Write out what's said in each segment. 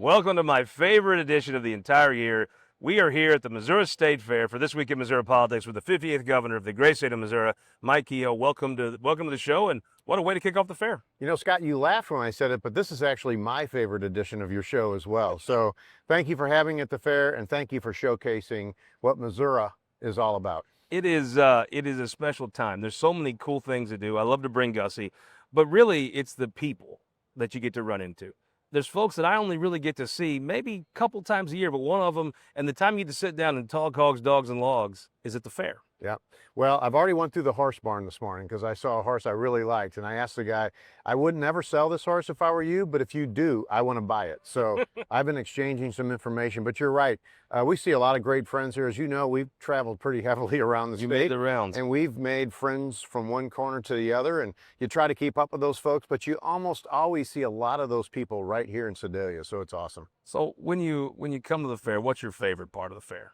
Welcome to my favorite edition of the entire year. We are here at the Missouri State Fair for This Week in Missouri Politics with the 58th governor of the great state of Missouri, Mike Kehoe. Welcome to the show, and what a way to kick off the fair. You know, Scott, you laughed when I said it, but this is actually my favorite edition of your show as well. So thank you for having me at the fair, and thank you for showcasing what Missouri is all about. It is a special time. There's so many cool things to do. I love to bring Gussie, but really it's the people that you get to run into. There's folks that I only really get to see maybe a couple times a year, but one of them, and the time you get to sit down and talk hogs, dogs, and logs is at the fair. Yeah. Well, I've already went through the horse barn this morning because I saw a horse I really liked, and I asked the guy, I would never sell this horse if I were you, but if you do, I want to buy it. So I've been exchanging some information, but you're right. We see a lot of great friends here. As you know, we've traveled pretty heavily around the state. You made the rounds. And we've made friends from one corner to the other, and you try to keep up with those folks, but you almost always see a lot of those people right here in Sedalia, so it's awesome. So when you come to the fair, what's your favorite part of the fair?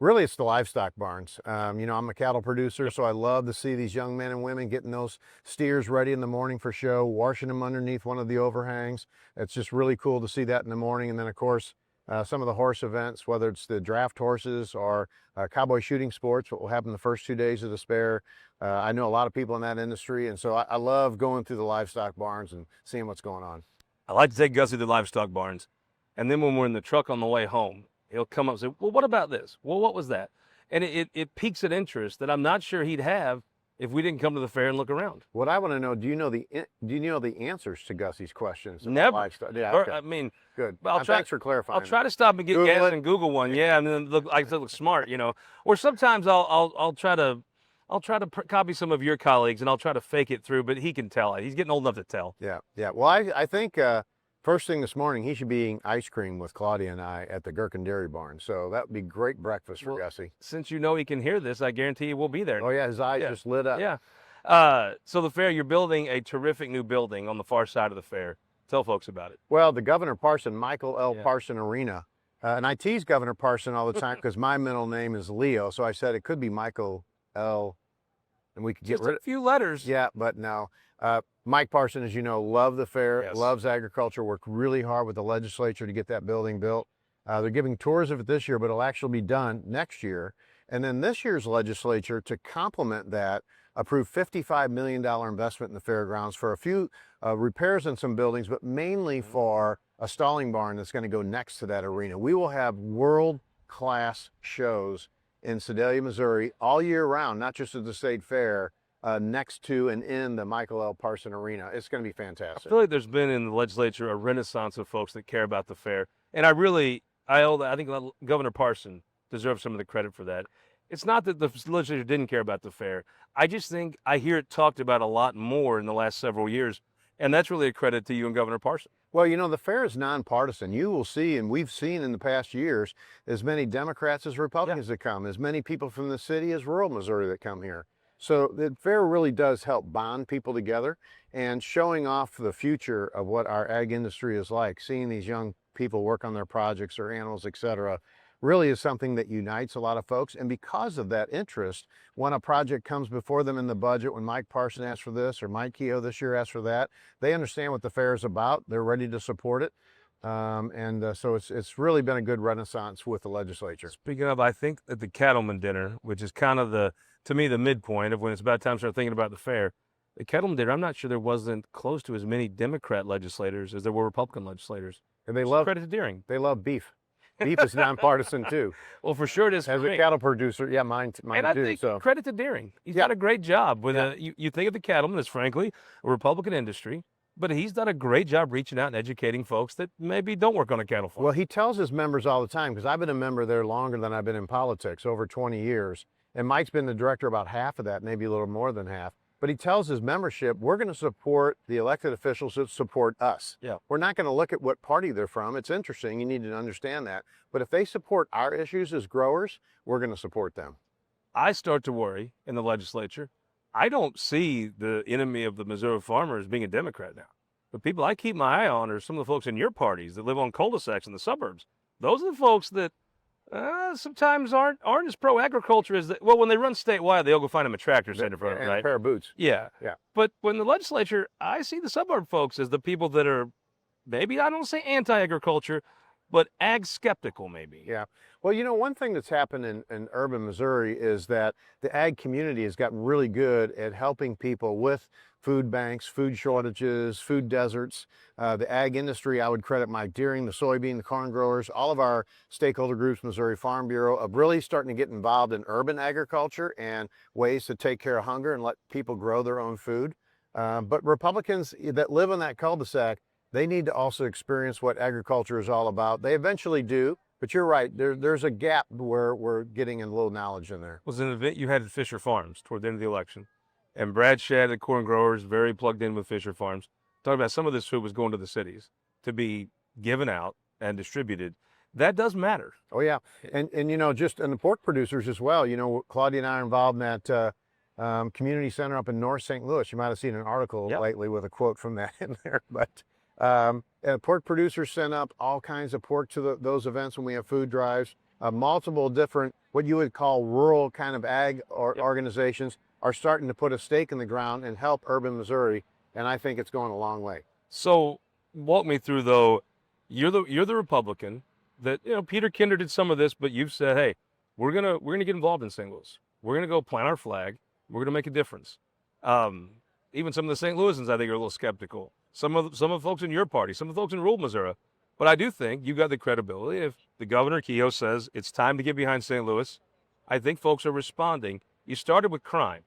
Really, it's the livestock barns. You know, I'm a cattle producer, so I love to see these young men and women getting those steers ready in the morning for show, washing them underneath one of the overhangs. It's just really cool to see that in the morning. And then, of course, some of the horse events, whether it's the draft horses or cowboy shooting sports, what will happen the first 2 days of the fair. I know a lot of people in that industry, and so I love going through the livestock barns and seeing what's going on. I like to take Gussie to the livestock barns, and then when we're in the truck on the way home, he'll come up and say, well, what about this? Well, what was that? And it piques an interest that I'm not sure he'd have if we didn't come to the fair and look around. What I want to know, do you know the answers to Gussie's questions? Never. Yeah, okay. I mean, good. Thanks for clarifying. I'll try to stop and get gas and Google one. Yeah, and then look smart, you know. Or sometimes I'll try to copy some of your colleagues and I'll try to fake it through, but he can tell. He's getting old enough to tell. Yeah, yeah. Well, I think first thing this morning, he should be eating ice cream with Claudia and I at the Gherkin Dairy Barn. So that would be great breakfast for Gussie. Since you know he can hear this, I guarantee he will be there. Oh, yeah, his eyes just lit up. Yeah. So the fair, you're building a terrific new building on the far side of the fair. Tell folks about it. Well, the Governor Parson, Michael L. Parson Arena. And I tease Governor Parson all the time because my middle name is Leo. So I said it could be Michael L. And we could get rid of a few letters. Yeah, but no. Mike Parson, as you know, loved the fair, loves agriculture, worked really hard with the legislature to get that building built. They're giving tours of it this year, but it'll actually be done next year. And then this year's legislature, to complement that, approved $55 million investment in the fairgrounds for a few repairs in some buildings, but mainly for a stalling barn that's going to go next to that arena. We will have world-class shows in Sedalia, Missouri, all year round, not just at the state fair, next to and in the Michael L. Parson Arena. It's going to be fantastic. I feel like there's been in the legislature a renaissance of folks that care about the fair. And I think Governor Parson deserves some of the credit for that. It's not that the legislature didn't care about the fair. I just think I hear it talked about a lot more in the last several years. And that's really a credit to you and Governor Parson. Well, you know, the fair is nonpartisan. You will see, and we've seen in the past years, as many Democrats as Republicans that come, as many people from the city as rural Missouri that come here. So the fair really does help bond people together and showing off the future of what our ag industry is like. Seeing these young people work on their projects, their animals, etc., really is something that unites a lot of folks. And because of that interest, when a project comes before them in the budget, when Mike Parson asked for this or Mike Kehoe this year asked for that, they understand what the fair is about. They're ready to support it. So it's really been a good renaissance with the legislature. Speaking of, I think at the Cattleman Dinner, which is kind of to me, the midpoint of when it's about time to start thinking about the fair, the Cattleman Dinner, I'm not sure there wasn't close to as many Democrat legislators as there were Republican legislators. And they love credit to Deering. They love beef. Beef is nonpartisan too. Well, for sure it is. As a cattle producer, yeah, mine and too. I think credit to Deering. He's done a great job with you think of the cattleman as frankly a Republican industry, but he's done a great job reaching out and educating folks that maybe don't work on a cattle farm. Well, he tells his members all the time, because I've been a member there longer than I've been in politics, over 20 years. And Mike's been the director about half of that, maybe a little more than half. But he tells his membership, we're going to support the elected officials that support us. Yeah. We're not going to look at what party they're from. It's interesting. You need to understand that. But if they support our issues as growers, we're going to support them. I start to worry in the legislature. I don't see the enemy of the Missouri farmer as being a Democrat now. The people I keep my eye on are some of the folks in your parties that live on cul-de-sacs in the suburbs. Those are the folks that sometimes aren't as pro-agriculture as well, when they run statewide, they'll go find them a tractor center for and right? a pair of boots. Yeah. But when the legislature, I see the suburb folks as the people that are maybe, I don't say anti-agriculture, but ag skeptical maybe. Yeah. Well, you know, one thing that's happened in urban Missouri is that the ag community has gotten really good at helping people with food banks, food shortages, food deserts. The ag industry, I would credit Mike Deering, the soybean, the corn growers, all of our stakeholder groups, Missouri Farm Bureau, of really starting to get involved in urban agriculture and ways to take care of hunger and let people grow their own food. But Republicans that live in that cul-de-sac, they need to also experience what agriculture is all about. They eventually do, but you're right. There's a gap where we're getting a little knowledge in there. Was an event you had at Fisher Farms toward the end of the election, and Brad Shedd at Corn Growers, very plugged in with Fisher Farms, talking about some of this food was going to the cities to be given out and distributed. That does matter. Oh yeah, and you know, and the pork producers as well. You know, Claudia and I are involved in that community center up in North St. Louis. You might have seen an article lately with a quote from that in there, but. Pork producers send up all kinds of pork to those events when we have food drives. Multiple different, what you would call rural kind of ag organizations are starting to put a stake in the ground and help urban Missouri, and I think it's going a long way. So walk me through though. You're the Republican that, you know, Peter Kinder did some of this, but you've said, hey, we're gonna get involved in St. Louis. We're gonna go plant our flag. We're gonna make a difference. Even some of the St. Louisans, I think, are a little skeptical. Some of the folks in your party, some of the folks in rural Missouri. But I do think you got the credibility. If the governor, Kehoe, says it's time to get behind St. Louis, I think folks are responding. You started with crime.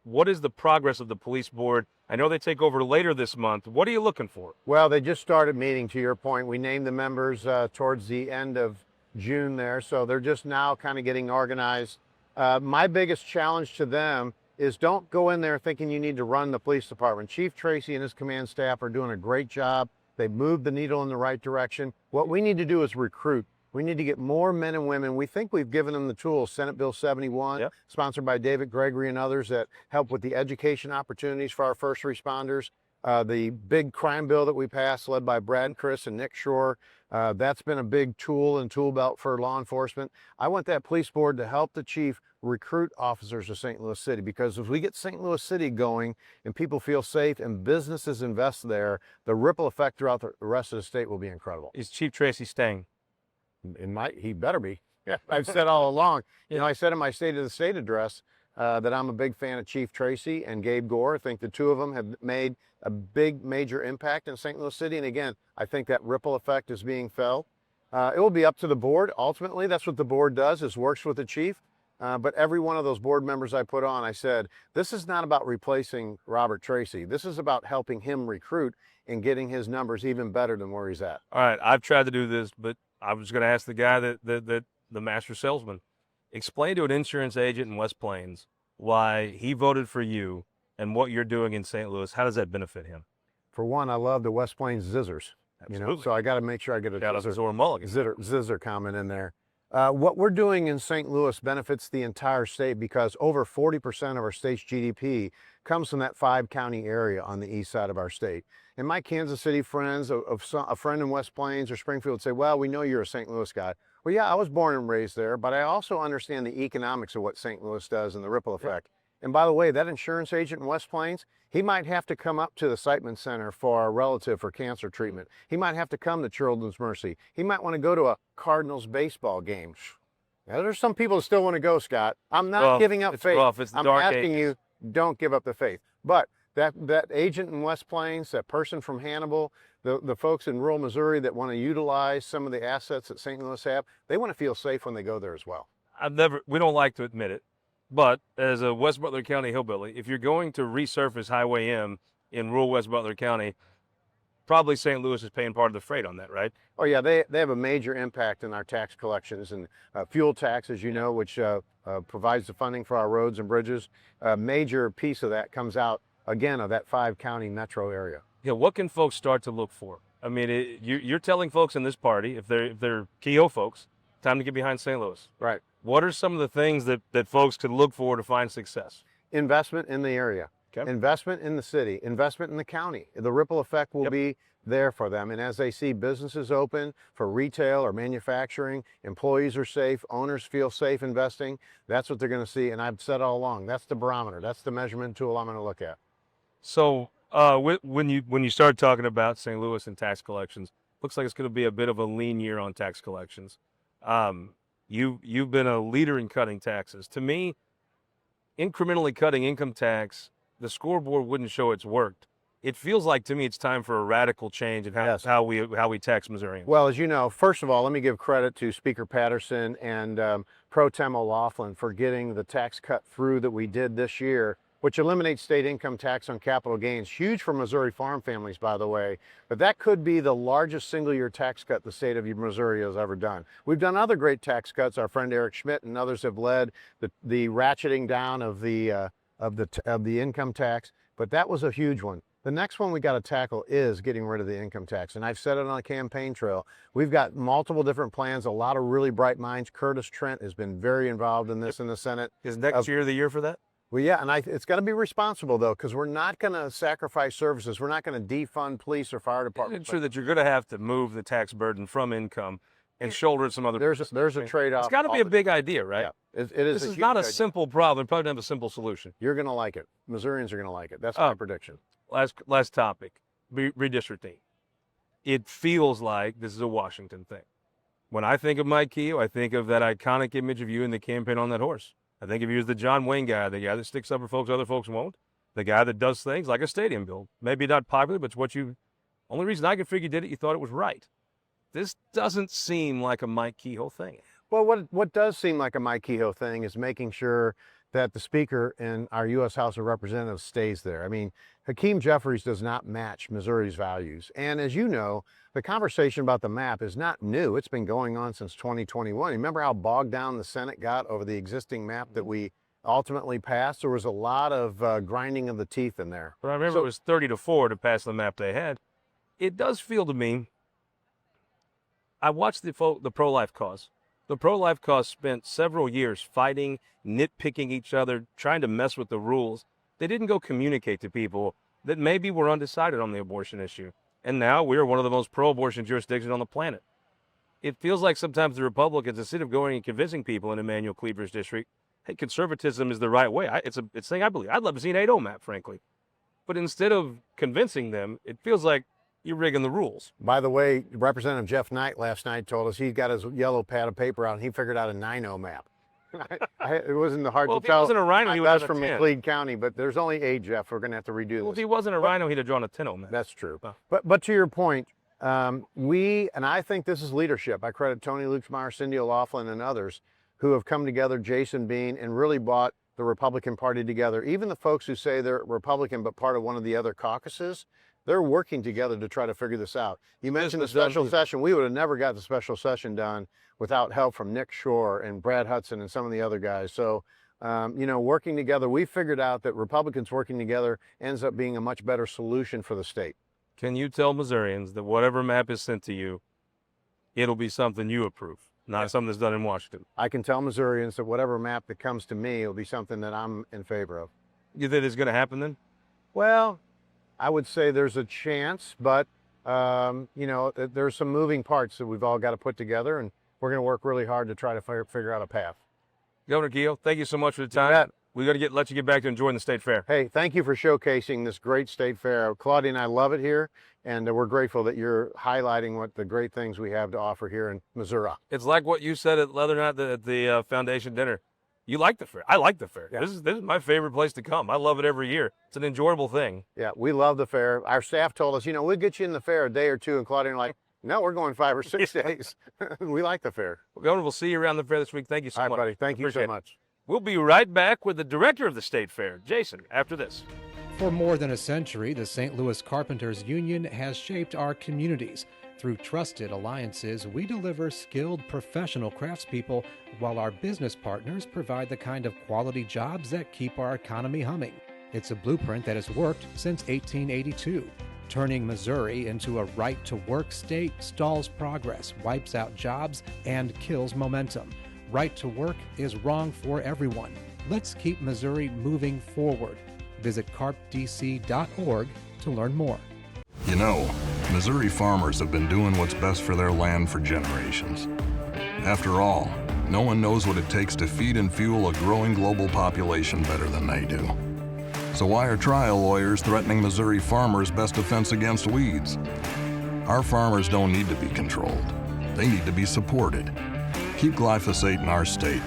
What is the progress of the police board? I know they take over later this month. What are you looking for? Well, they just started meeting, to your point. We named the members towards the end of June there, so they're just now kind of getting organized. My biggest challenge to them is don't go in there thinking you need to run the police department. Chief Tracy and his command staff are doing a great job. They've moved the needle in the right direction. What we need to do is recruit. We need to get more men and women. We think we've given them the tools. Senate Bill 71, sponsored by David Gregory and others, that help with the education opportunities for our first responders. The big crime bill that we passed, led by Brad Chris and Nick Shore, that's been a big tool and tool belt for law enforcement. I want that police board to help the chief recruit officers to St. Louis City, because if we get St. Louis City going and people feel safe and businesses invest there, the ripple effect throughout the rest of the state will be incredible. Is Chief Tracy staying? He better be. Yeah, I've said all along. You know, I said in my State of the State address that I'm a big fan of Chief Tracy and Gabe Gore. I think the two of them have made a big, major impact in St. Louis City. And again, I think that ripple effect is being felt. It will be up to the board. Ultimately, that's what the board does, is works with the chief. But every one of those board members I put on, I said, this is not about replacing Robert Tracy. This is about helping him recruit and getting his numbers even better than where he's at. All right, I've tried to do this, but I was going to ask the guy that the master salesman, explain to an insurance agent in West Plains why he voted for you and what you're doing in St. Louis. How does that benefit him? For one, I love the West Plains Zizzers. Absolutely. You know, so I got to make sure I get a Shout out to Zora Mulligan. Zizzer comment in there. What we're doing in St. Louis benefits the entire state, because over 40% of our state's GDP comes from that 5-county area on the east side of our state. And my Kansas City friends, a friend in West Plains or Springfield, say, well, we know you're a St. Louis guy. Well, yeah, I was born and raised there, but I also understand the economics of what St. Louis does and the ripple effect. And by the way, that insurance agent in West Plains, he might have to come up to the Siteman Center for a relative for cancer treatment. He might have to come to Children's Mercy. He might want to go to a Cardinals baseball game. Now, there's some people that still want to go, Scott. I'm not giving up faith. I'm asking you, don't give up the faith. But that agent in West Plains, that person from Hannibal, the folks in rural Missouri that want to utilize some of the assets that St. Louis have, they want to feel safe when they go there as well. We don't like to admit it, but as a West Butler County hillbilly, if you're going to resurface Highway M in rural West Butler County, probably St. Louis is paying part of the freight on that, right? Oh yeah, they have a major impact in our tax collections, and fuel tax, as you know, which provides the funding for our roads and bridges. A major piece of that comes out, again, of that 5-county metro area. Yeah, what can folks start to look for? I mean, you're telling folks in this party, if they're Kehoe folks, time to get behind St. Louis. Right. What are some of the things that folks could look for to find success? Investment in the area. Okay. Investment in the city, investment in the county. The ripple effect will be there for them. And as they see businesses open for retail or manufacturing, employees are safe, owners feel safe investing, that's what they're going to see. And I've said all along, that's the barometer. That's the measurement tool I'm going to look at. So when you start talking about St. Louis and tax collections, looks like it's going to be a bit of a lean year on tax collections. You've been a leader in cutting taxes. To me, incrementally cutting income tax, the scoreboard wouldn't show it's worked. It feels like to me it's time for a radical change in how we tax Missourians. Well, as you know, first of all, let me give credit to Speaker Patterson and Pro Tem O'Laughlin for getting the tax cut through that we did this year, which eliminates state income tax on capital gains. Huge for Missouri farm families, by the way. But that could be the largest single-year tax cut the state of Missouri has ever done. We've done other great tax cuts. Our friend Eric Schmidt and others have led the ratcheting down of the income tax, but that was a huge one. The next one we got to tackle is getting rid of the income tax. And I've said it on the campaign trail. We've got multiple different plans, a lot of really bright minds. Curtis Trent has been very involved in this in the Senate. Is next year the year for that? Well, yeah, and it's got to be responsible, though, because we're not going to sacrifice services. We're not going to defund police or fire departments. It's true that you're going to have to move the tax burden from income and shoulder some other. There's a trade-off. It's got to be a big idea, right? Yeah, it is. This is not a simple problem. It probably doesn't have a simple solution. You're going to like it. Missourians are going to like it. That's my prediction. Last topic, redistricting. It feels like this is a Washington thing. When I think of Mike Kehoe, I think of that iconic image of you in the campaign on that horse. I think of you as the John Wayne guy, the guy that sticks up for folks other folks won't, the guy that does things like a stadium build. Maybe not popular, but it's only reason I could figure you did it, you thought it was right. This doesn't seem like a Mike Kehoe thing. Well, what does seem like a Mike Kehoe thing is making sure that the Speaker in our U.S. House of Representatives stays there. I mean, Hakeem Jeffries does not match Missouri's values. And as you know, the conversation about the map is not new. It's been going on since 2021. Remember how bogged down the Senate got over the existing map that we ultimately passed? There was a lot of grinding of the teeth in there. But I remember it was 30-4 to pass the map they had. It does feel to me, I watched the pro-life cause. The pro-life cause spent several years fighting, nitpicking each other, trying to mess with the rules. They didn't go communicate to people that maybe were undecided on the abortion issue. And now we're one of the most pro-abortion jurisdictions on the planet. It feels like sometimes the Republicans, instead of going and convincing people in Emanuel Cleaver's district, hey, conservatism is the right way. It's a thing I believe. I'd love to see an 8-0 map, frankly. But instead of convincing them, it feels like you're rigging the rules. By the way, Representative Jeff Knight last night told us he got his yellow pad of paper out and he figured out a 9-0 map. It wasn't hard to tell. If he wasn't a rhino, he would have That's from McLeod County, but there's only 8, Jeff. We're going to have to redo this. Well, if he wasn't a rhino, he'd have drawn a 10-0 map. That's true. But to your point, and I think this is leadership. I credit Tony Luxmeyer, Cindy O'Laughlin, and others who have come together, Jason Bean, and really brought the Republican Party together. Even the folks who say they're Republican but part of one of the other caucuses, they're working together to try to figure this out. You mentioned the special session. We would have never got the special session done without help from Nick Shore and Brad Hudson and some of the other guys. So, working together, we figured out that Republicans working together ends up being a much better solution for the state. Can you tell Missourians that whatever map is sent to you, it'll be something you approve, not something that's done in Washington? I can tell Missourians that whatever map that comes to me will be something that I'm in favor of. You think it's going to happen then? Well, I would say there's a chance, but, there's some moving parts that we've all got to put together, and we're going to work really hard to try to figure out a path. Governor Kehoe, thank you so much for the time. We got to let you get back to enjoying the state fair. Hey, thank you for showcasing this great state fair. Claudia and I love it here, and we're grateful that you're highlighting what the great things we have to offer here in Missouri. It's like what you said at Leather Night at the foundation dinner. You like the fair. I like the fair. Yeah. This is my favorite place to come. I love it every year. It's an enjoyable thing. Yeah, we love the fair. Our staff told us, we'll get you in the fair a day or two, and Claudia and I like, no, we're going 5 or 6 days. We like the fair. Well, Governor, we'll see you around the fair this week. Thank you so much. All right, buddy. Thank you so much. We'll be right back with the director of the state fair, Jason, after this. For more than a century, the St. Louis Carpenters Union has shaped our communities. Through trusted alliances, we deliver skilled professional craftspeople while our business partners provide the kind of quality jobs that keep our economy humming. It's a blueprint that has worked since 1882. Turning Missouri into a right-to-work state stalls progress, wipes out jobs, and kills momentum. Right to work is wrong for everyone. Let's keep Missouri moving forward. Visit carpdc.org to learn more. Missouri farmers have been doing what's best for their land for generations. After all, no one knows what it takes to feed and fuel a growing global population better than they do. So why are trial lawyers threatening Missouri farmers' best defense against weeds? Our farmers don't need to be controlled. They need to be supported. Keep glyphosate in our state.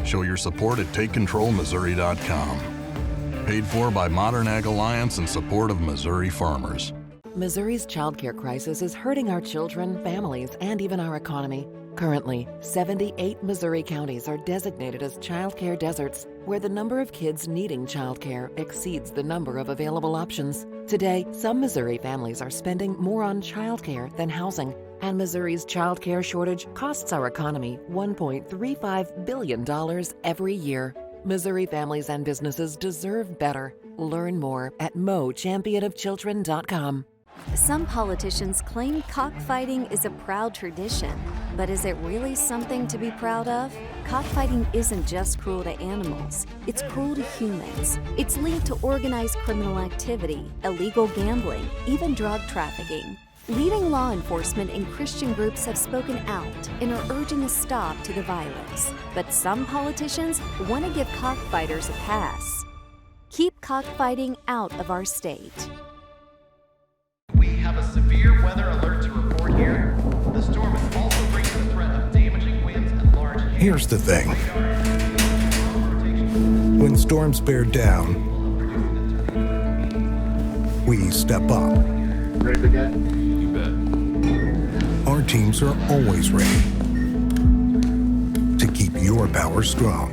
Show your support at TakeControlMissouri.com. Paid for by Modern Ag Alliance and support of Missouri farmers. Missouri's childcare crisis is hurting our children, families, and even our economy. Currently, 78 Missouri counties are designated as childcare deserts, where the number of kids needing childcare exceeds the number of available options. Today, some Missouri families are spending more on childcare than housing, and Missouri's childcare shortage costs our economy $1.35 billion every year. Missouri families and businesses deserve better. Learn more at mochampionofchildren.com. Some politicians claim cockfighting is a proud tradition, but is it really something to be proud of? Cockfighting isn't just cruel to animals, it's cruel to humans. It's linked to organized criminal activity, illegal gambling, even drug trafficking. Leading law enforcement and Christian groups have spoken out and are urging a stop to the violence. But some politicians want to give cockfighters a pass. Keep cockfighting out of our state. We have a severe weather alert to report here. The storm is also bringing the threat of damaging winds and large hail. Here's the thing. When storms bear down, we step up. Ready to begin? Our teams are always ready to keep your power strong.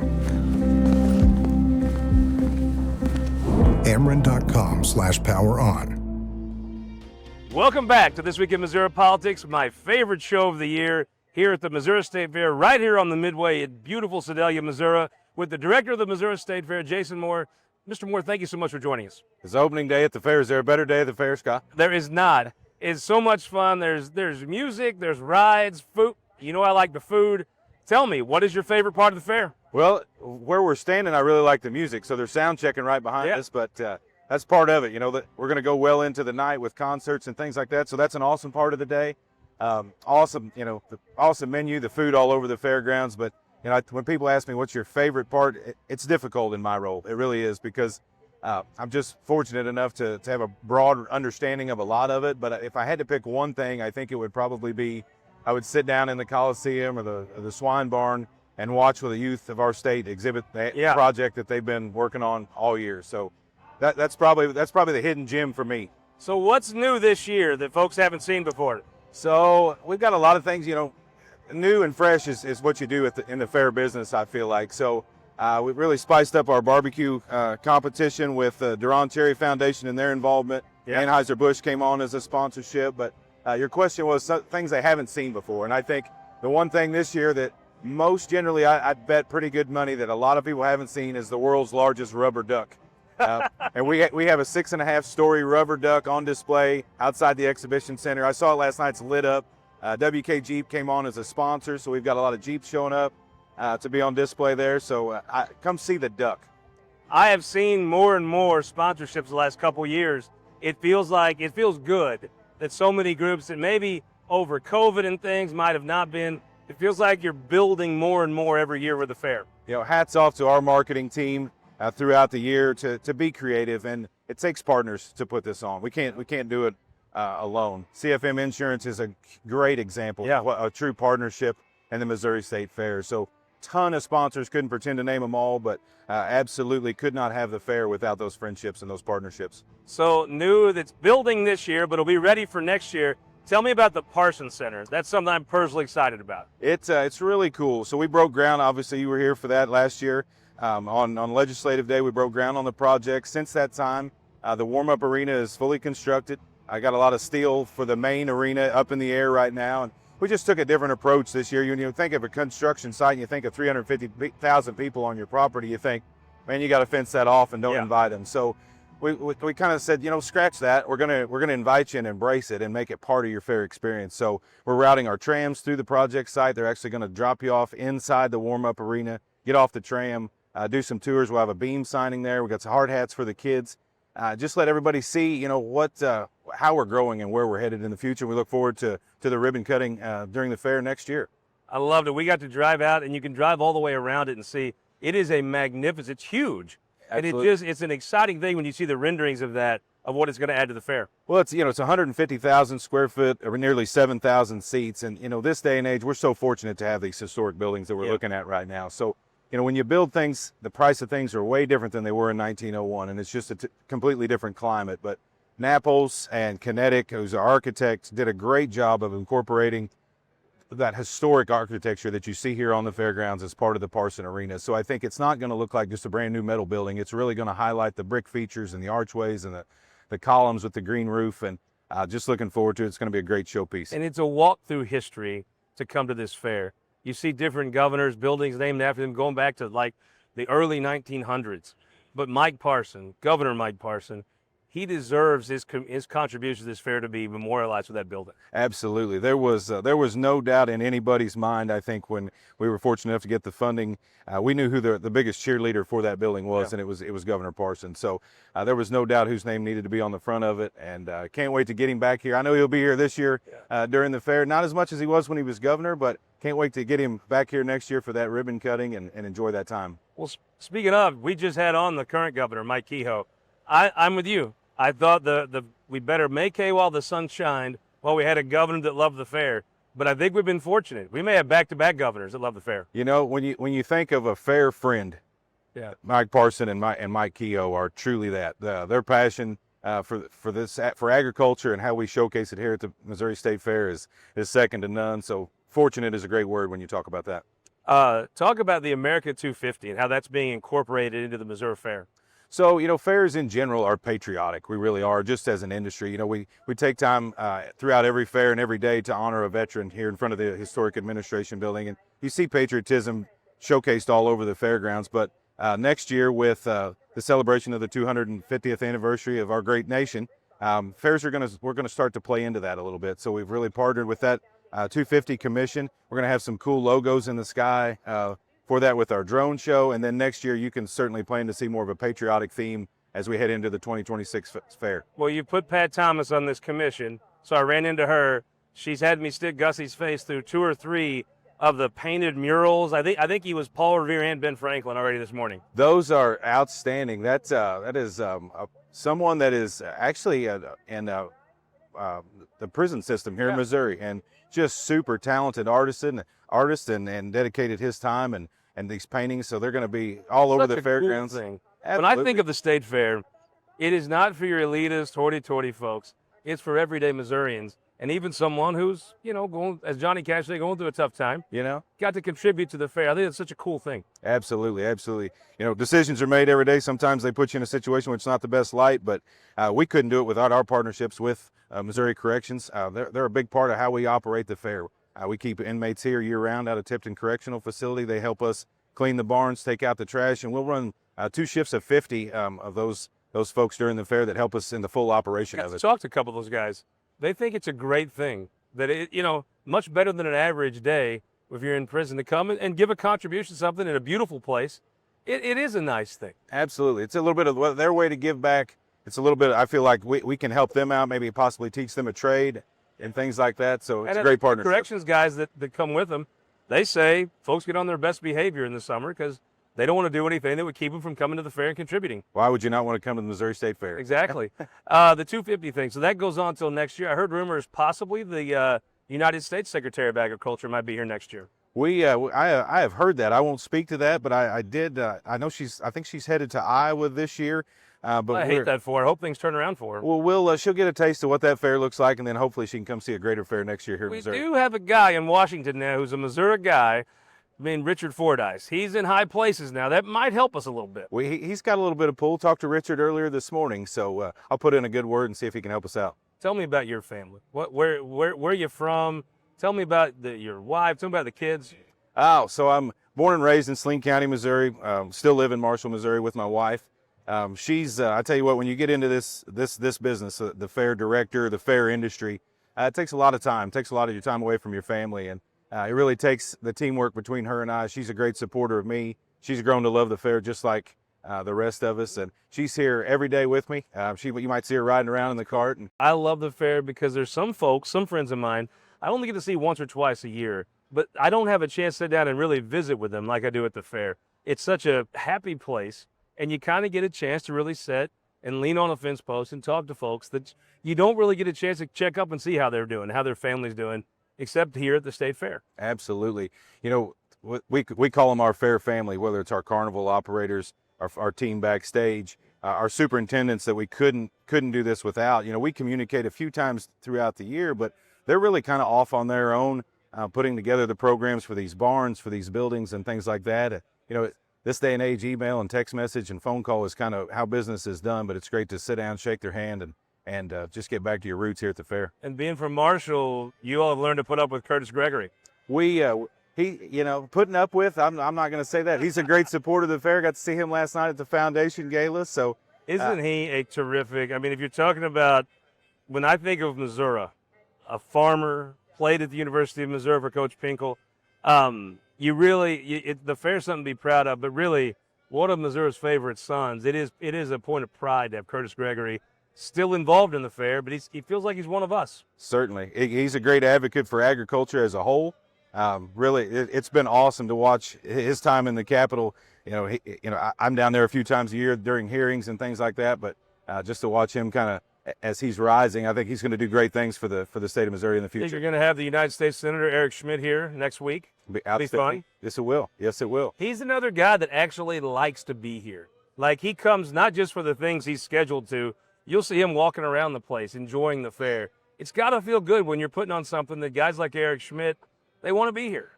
Ameren.com/poweron. Welcome back to This Week in Missouri Politics, my favorite show of the year here at the Missouri State Fair, right here on the Midway in beautiful Sedalia, Missouri, with the director of the Missouri State Fair, Jason Moore. Mr. Moore, thank you so much for joining us. It's opening day at the fair. Is there a better day at the fair, Scott? There is not. It's so much fun. There's music, there's rides, food. You know I like the food. Tell me, what is your favorite part of the fair? Well, where we're standing, I really like the music. So there's sound checking right behind us, but that's part of it. You know, that we're going to go well into the night with concerts and things like that. So that's an awesome part of the day. Awesome, you know, the awesome menu, the food all over the fairgrounds. But, you know, when people ask me what's your favorite part, it's difficult in my role. It really is, because I'm just fortunate enough to have a broad understanding of a lot of it. But if I had to pick one thing, I think it would probably be, I would sit down in the Coliseum or the Swine Barn and watch with the youth of our state exhibit the project that they've been working on all year. So that's probably the hidden gem for me. So what's new this year that folks haven't seen before? So we've got a lot of things, you know, new and fresh is what you do in the fair business, I feel like. So we've really spiced up our barbecue competition with the Duran Cherry Foundation and their involvement. Anheuser-Busch came on as a sponsorship, but your question was things they haven't seen before. And I think the one thing this year that most generally I'd bet pretty good money that a lot of people haven't seen is the world's largest rubber duck. And we have a 6.5-story rubber duck on display outside the exhibition center. I saw it last night. It's lit up. WK Jeep came on as a sponsor, so we've got a lot of Jeeps showing up to be on display there. So come see the duck. I have seen more and more sponsorships the last couple years. It feels good that so many groups that maybe over COVID and things might have not been, it feels like you're building more and more every year with the fair. You know, hats off to our marketing team throughout the year to be creative, and it takes partners to put this on. We can't do it alone. CFM Insurance is a great example of a true partnership in the Missouri State Fair. So ton of sponsors, couldn't pretend to name them all, but absolutely could not have the fair without those friendships and those partnerships. So new that's building this year, but it'll be ready for next year. Tell me about the Parsons Center. That's something I'm personally excited about. It's really cool. So we broke ground. Obviously, you were here for that last year. On Legislative Day, we broke ground on the project. Since that time, the warm-up arena is fully constructed. I got a lot of steel for the main arena up in the air right now. And we just took a different approach this year. You think of a construction site and you think of 350,000 people on your property, you think, man, you got to fence that off and don't invite them. So we kind of said, you know, scratch that. We're gonna invite you and embrace it and make it part of your fair experience. So we're routing our trams through the project site. They're actually going to drop you off inside the warm-up arena, get off the tram, do some tours. We'll have a beam signing there. We've got some hard hats for the kids. Just let everybody see, you know, how we're growing and where we're headed in the future. We look forward to the ribbon cutting during the fair next year. I loved it. We got to drive out, and you can drive all the way around it and see. It is a magnificent, it's huge. Absolutely. And it's an exciting thing when you see the renderings of that. of what it's going to add to the fair? Well, it's 150,000 square foot, or nearly 7,000 seats, and this day and age, we're so fortunate to have these historic buildings that we're looking at right now. So, when you build things, the price of things are way different than they were in 1901, and it's just a completely different climate. But Naples and Kinetic, who's our architect, did a great job of incorporating that historic architecture that you see here on the fairgrounds as part of the Parson Arena. So I think it's not going to look like just a brand new metal building. It's really going to highlight the brick features and the archways and the columns with the green roof, and just looking forward to it. It's going to be a great showpiece. And it's a walk through history to come to this fair. You see different governors, buildings named after them, going back to like the early 1900s. But Mike Parson, Governor Mike Parson, he deserves his contribution to this fair to be memorialized with that building. Absolutely. There was no doubt in anybody's mind, I think, when we were fortunate enough to get the funding. We knew who the biggest cheerleader for that building was, and it was Governor Parson. So there was no doubt whose name needed to be on the front of it, and can't wait to get him back here. I know he'll be here this year during the fair, not as much as he was when he was governor, but can't wait to get him back here next year for that ribbon cutting and enjoy that time. Well, speaking of, we just had on the current governor, Mike Kehoe. I'm with you. I thought we better make hay while the sun shined, while we had a governor that loved the fair. But I think we've been fortunate. We may have back-to-back governors that love the fair. When you think of a fair friend, Mike Parson and Mike Kehoe are truly that. Their passion for agriculture and how we showcase it here at the Missouri State Fair is second to none. So fortunate is a great word when you talk about that. Talk about the America 250 and how that's being incorporated into the Missouri Fair. So, fairs in general are patriotic. We really are, just as an industry. We take time throughout every fair and every day to honor a veteran here in front of the Historic Administration Building. And you see patriotism showcased all over the fairgrounds. But next year, with the celebration of the 250th anniversary of our great nation, fairs we're going to start to play into that a little bit. So we've really partnered with that 250 commission. We're going to have some cool logos in the sky for that with our drone show, and then next year you can certainly plan to see more of a patriotic theme as we head into the 2026 fair. Well, you put Pat Thomas on this commission, so I ran into her. She's had me stick Gussie's face through 2 or 3 of the painted murals. I think he was Paul Revere and Ben Franklin already this morning. Those are outstanding. That is someone that is actually in the prison system here in Missouri, and just super talented artist and dedicated his time and these paintings, so they're going to be all over the fairgrounds. Cool thing. When I think of the State Fair, it is not for your elitist, hoity-toity folks. It's for everyday Missourians, and even someone who's, going, as Johnny Cash said, going through a tough time, got to contribute to the fair. I think it's such a cool thing. Absolutely, absolutely. Decisions are made every day. Sometimes they put you in a situation where it's not the best light, but we couldn't do it without our partnerships with Missouri Corrections. They're a big part of how we operate the fair. We keep inmates here year-round out of Tipton Correctional Facility. They help us clean the barns, take out the trash, and we'll run 2 shifts of 50 of those folks during the fair that help us in the full operation of it. Talk to a couple of those guys. They think it's a great thing that much better than an average day if you're in prison to come and give a contribution to something in a beautiful place. It is a nice thing. Absolutely. It's a little bit of their way to give back. It's a little bit, I feel like we can help them out, maybe possibly teach them a trade and things like that. So it's a great partnership. Corrections guys that come with them, they say folks get on their best behavior in the summer because they don't want to do anything that would keep them from coming to the fair and contributing. Why would you not want to come to the Missouri State Fair? Exactly. The 250 thing, so that goes on until next year. I heard rumors possibly the United States Secretary of Agriculture might be here next year. I have heard that. I won't speak to that, but I did. I know I think she's headed to Iowa this year. But I hate that for her. I hope things turn around for her. Well, she'll get a taste of what that fair looks like, and then hopefully she can come see a greater fair next year here in Missouri. We do have a guy in Washington now who's a Missouri guy named Richard Fordyce. He's in high places now. That might help us a little bit. He's got a little bit of pull. Talked to Richard earlier this morning, so I'll put in a good word and see if he can help us out. Tell me about your family. Where are you from? Tell me about your wife. Tell me about the kids. Oh, so I'm born and raised in Saline County, Missouri. Still live in Marshall, Missouri with my wife. She's, I tell you what, when you get into this business, the fair director, the fair industry, it takes a lot of time. It takes a lot of your time away from your family, and it really takes the teamwork between her and I. She's a great supporter of me. She's grown to love the fair just like the rest of us, and she's here every day with me. You might see her riding around in the cart. And I love the fair because there's some folks, some friends of mine, I only get to see once or twice a year, but I don't have a chance to sit down and really visit with them like I do at the fair. It's such a happy place. And you kind of get a chance to really sit and lean on a fence post and talk to folks that you don't really get a chance to check up and see how they're doing, how their family's doing, except here at the state fair. Absolutely. You know, we call them our fair family, whether it's our carnival operators, our team backstage, our superintendents that we couldn't do this without. You know, we communicate a few times throughout the year, but they're really kind of off on their own, putting together the programs for these barns, for these buildings and things like that. You know, this day and age, email and text message and phone call is kind of how business is done, but it's great to sit down, shake their hand, and just get back to your roots here at the fair. And being from Marshall, you all have learned to put up with Curtis Gregory. He, you know, putting up with, I'm not going to say that. He's a great supporter of the fair. Got to see him last night at the foundation gala. So isn't he a terrific, I mean, if you're talking about, when I think of Missouri, a farmer, played at the University of Missouri for Coach Pinkel, the fair's something to be proud of, but really one of Missouri's favorite sons. It is a point of pride to have Curtis Gregory still involved in the fair, but he feels like he's one of us. Certainly. He's a great advocate for agriculture as a whole. Really, it's been awesome to watch his time in the Capitol. You know, I'm down there a few times a year during hearings and things like that, but just to watch him kind of as he's rising, I think he's going to do great things for the state of Missouri in the I think future. you're going to have the United States Senator Eric Schmidt here next week. It'll be fun. Yes, it will. Yes, it will. He's another guy that actually likes to be here. Like, he comes not just for the things he's scheduled to. You'll see him walking around the place, enjoying the fair. It's got to feel good when you're putting on something that guys like Eric Schmidt, they want to be here.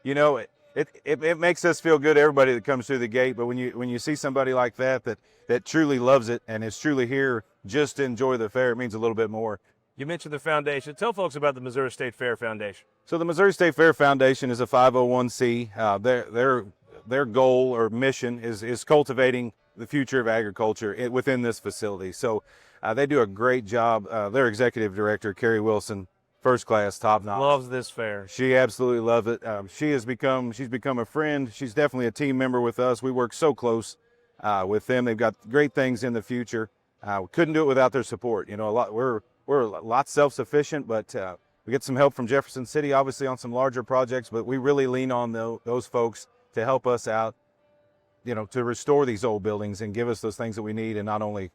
You know, it makes us feel good, everybody that comes through the gate, but when you see somebody like that truly loves it and is truly here just to enjoy the fair, it means a little bit more. You mentioned the foundation. Tell folks about the Missouri State Fair Foundation. So the Missouri State Fair Foundation is a 501c. Their goal or mission is cultivating the future of agriculture within this facility. So they do a great job. Their executive director, Carrie Wilson, first class, top notch. Loves this fair. She absolutely loves it. She's become a friend. She's definitely a team member with us. We work so close with them. They've got great things in the future. We couldn't do it without their support. You know, we're a lot self-sufficient, but we get some help from Jefferson City, obviously, on some larger projects, but we really lean on those folks to help us out, you know, to restore these old buildings and give us those things that we need, and not only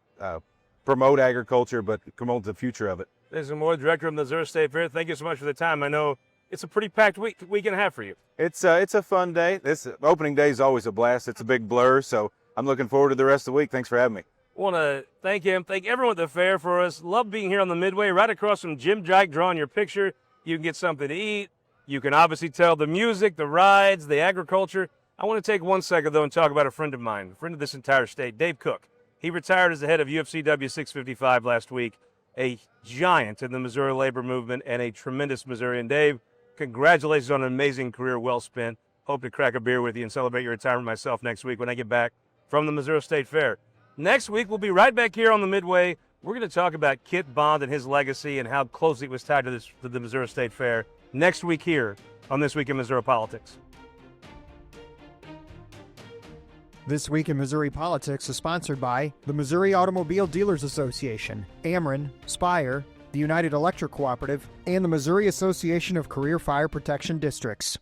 promote agriculture, but promote the future of it. Jason Moore, Director of the Missouri State Fair, thank you so much for the time. I know it's a pretty packed week and a half for you. It's a fun day. This opening day is always a blast. It's a big blur, so I'm looking forward to the rest of the week. Thanks for having me. Want to thank him, thank everyone at the fair for us. Love being here on the Midway, right across from Jim Jike, drawing your picture. You can get something to eat. You can obviously tell the music, the rides, the agriculture. I want to take 1 second, though, and talk about a friend of mine, a friend of this entire state, Dave Cook. He retired as the head of UFCW 655 last week, a giant in the Missouri labor movement and a tremendous Missourian. Dave, congratulations on an amazing career well spent. Hope to crack a beer with you and celebrate your retirement myself next week when I get back from the Missouri State Fair. Next week, we'll be right back here on the Midway. We're going to talk about Kit Bond and his legacy and how closely it was tied to the Missouri State Fair next week here on This Week in Missouri Politics. This Week in Missouri Politics is sponsored by the Missouri Automobile Dealers Association, Ameren, Spire, the United Electric Cooperative, and the Missouri Association of Career Fire Protection Districts.